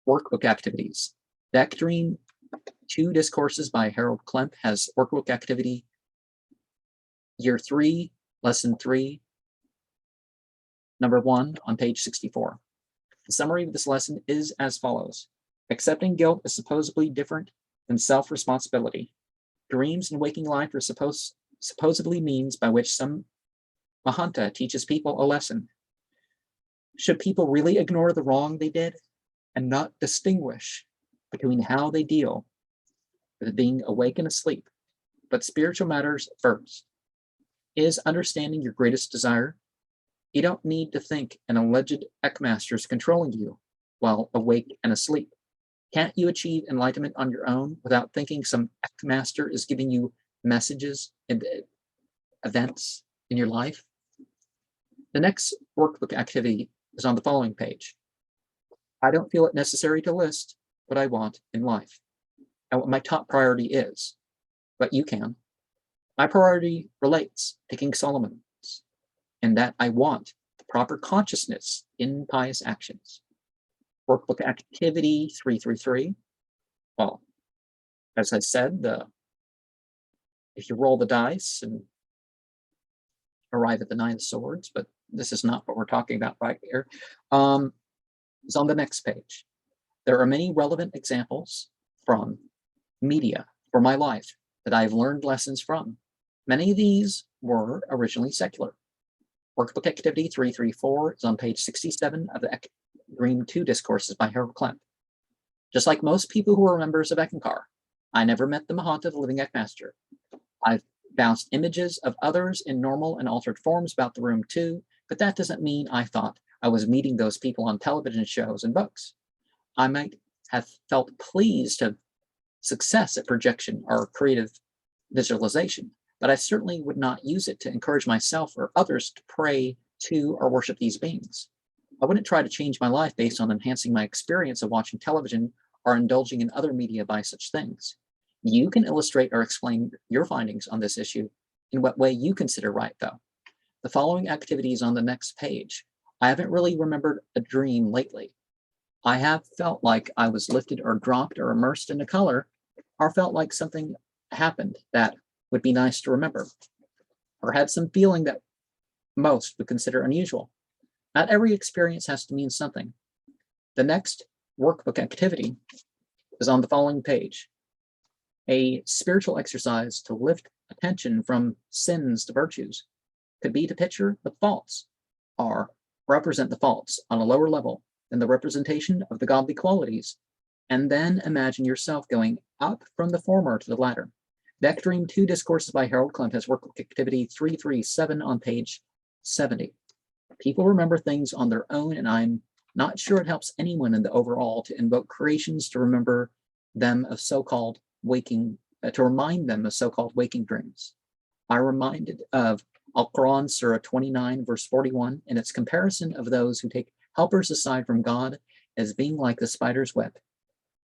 Workbook activities. Vectoring 2 Discourses by Harold Klemp has workbook activity year 3, lesson 3, number 1 on page 64. The summary of this lesson is as follows. Accepting guilt is supposedly different than self-responsibility. Dreams and waking life are supposedly means by which some Mahanta teaches people a lesson. Should people really ignore the wrong they did and not distinguish between how they deal with being awake and asleep, but spiritual matters first? Is understanding your greatest desire? You don't need to think an alleged Eckmaster is controlling you while awake and asleep. Can't you achieve enlightenment on your own without thinking some Eckmaster is giving you messages and events in your life? The next workbook activity is on the following page. I don't feel it necessary to list what I want in life and what my top priority is, but you can. My priority relates to King Solomon's, in that I want the proper consciousness in pious actions. Workbook activity 333. Well, as I said, if you roll the dice and arrive at the 9 of swords, but this is not what we're talking about right here, is on the next page. There are many relevant examples from media for my life that I've learned lessons from. Many of these were originally secular. Workbook activity 334 is on page 67 of the Dream 2 Discourses by Harold Klemp. Just like most people who are members of Eckankar, I never met the Mahanta, the living Eckmaster. I've bounced images of others in normal and altered forms about the room too, but that doesn't mean I thought I was meeting those people on television shows and books. I might have felt pleased to success at projection or creative visualization, but I certainly would not use it to encourage myself or others to pray to or worship these beings. I wouldn't try to change my life based on enhancing my experience of watching television or indulging in other media by such things. You can illustrate or explain your findings on this issue in what way you consider right, though. The following activities on the next page. I haven't really remembered a dream lately. I have felt like I was lifted or dropped or immersed in a color, or felt like something happened that would be nice to remember, or had some feeling that most would consider unusual. Not every experience has to mean something. The next workbook activity is on the following page. A spiritual exercise to lift attention from sins to virtues could be to picture the faults or represent the faults on a lower level than the representation of the godly qualities, and then imagine yourself going up from the former to the latter. Vectoring 2 Discourses by Harold Klemp has workbook activity 337 on page 70. People remember things on their own, and I'm not sure it helps anyone in the overall to invoke creations to remember them of so-called waking, to remind them of so-called waking dreams. I reminded of Al-Quran, Surah 29, verse 41, in its comparison of those who take helpers aside from God as being like the spider's web.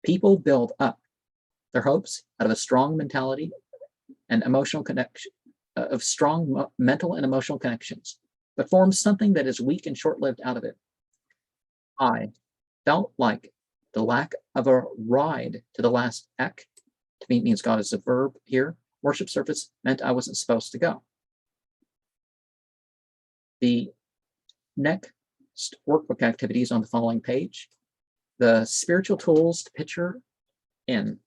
People build up their hopes out of a strong mentality and emotional connection, of strong mental and emotional connections, but form something that is weak and short-lived out of it. I felt like the lack of a ride to the last ek, to me means God is a verb here, worship service meant I wasn't supposed to go. The next workbook activities on the following page. The spiritual tools to picture in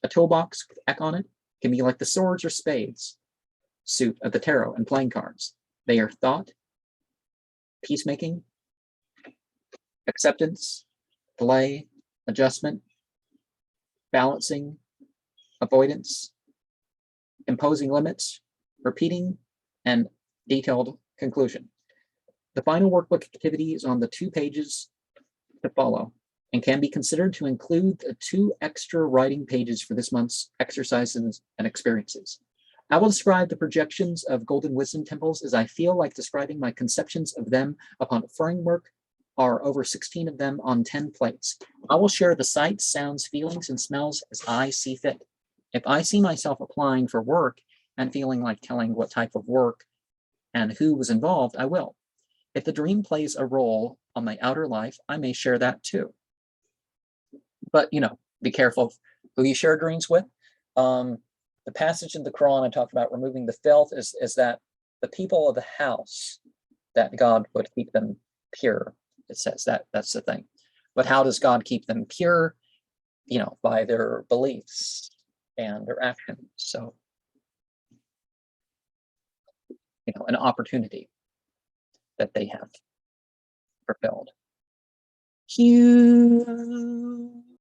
a toolbox with Ek on it can be like the swords or spades suit of the tarot and playing cards. They are thought, peacemaking, acceptance, delay, adjustment, balancing, avoidance, imposing limits, repeating, and detailed conclusion. The final workbook activity is on the 2 pages to follow and can be considered to include the 2 extra writing pages for this month's exercises and experiences. I will describe the projections of golden wisdom temples as I feel like describing my conceptions of them upon a framework, are over 16 of them on 10 plates. I will share the sights, sounds, feelings, and smells as I see fit. If I see myself applying for work and feeling like telling what type of work and who was involved, I will. If the dream plays a role on my outer life, I may share that too. But, be careful of who you share dreams with. The passage in the Quran I talked about removing the filth is that the people of the house, that God would keep them pure. It says that's the thing. But how does God keep them pure? By their beliefs and their actions. So, an opportunity that they have fulfilled.